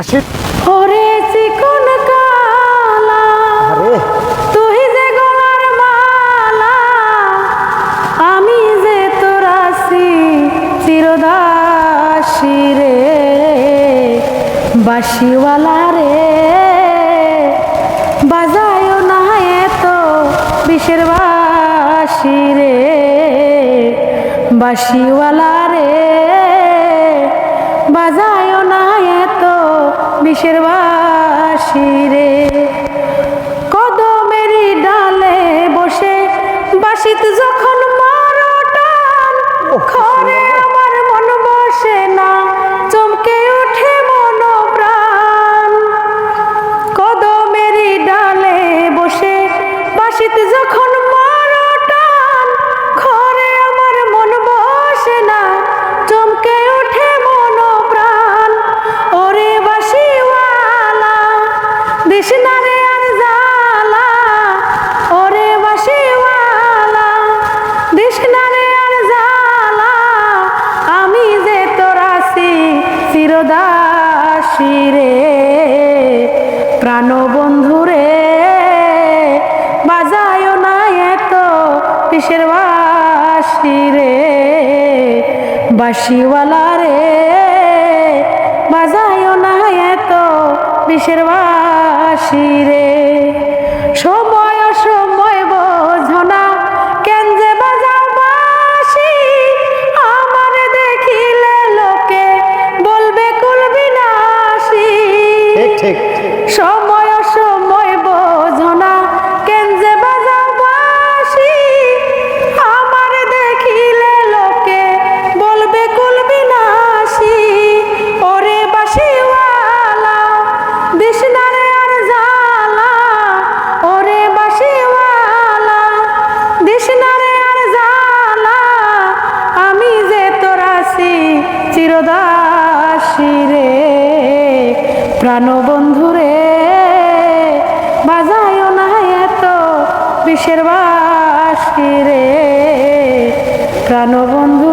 ওরে চিকন কালা তুই যে গলার মালা, আমি যে তোর আছি চিরদাসী রে, বাঁশিওয়ালা রে বাজায়ও না এত বিষের বাঁশি রে, বাঁশিওয়ালা রে বাজায়ও না এত বিষের বাঁশি রে। কদমেরই ডালে বসে বাঁশিতে যখন মারো টান, ঘরে আমার মন বসে না, চমকে ওঠে মন প্রাণ। কদমেরই ডালে বসে বাঁশিতে যখন মারো টান, ঘরে আমার মন বসে না, চমকে ওঠে মন প্রাণ। ওরে বাঁশিওয়ালা দিস না রে আর জ্বালা, ওরে বাঁশিওয়ালা দিস না রে আর জ্বালা, আমি যে তোর আছি চিরদাসী রে, প্রাণবন্ধু রে বাজায়ও না এত বিষের বাঁশি রে, বাঁশিওয়ালা রে বাজায়ও না এত বিষের বাঁশি রে। সময় অসময় বোঝো না কেন যে বাজাও বাঁশি, আমার দেখিলে লোকে বলবে কুল বিনাশী। ঠিক সময় অসময় বোঝো না কেন যে বাজাও বাঁশি, আমার দেখিলে লোকে বলবে কুল বিনাশী। ওরে বাঁশিওয়ালা দিস না রে আর জ্বালা, ওরে বাঁশিওয়ালা দিস না রে আর জ্বালা, আমি যে তোর আছি চিরদাসী রে, প্রাণবন্ধু রে বাজায়ও না এত বিষের বাঁশি রে, প্রাণবন্ধু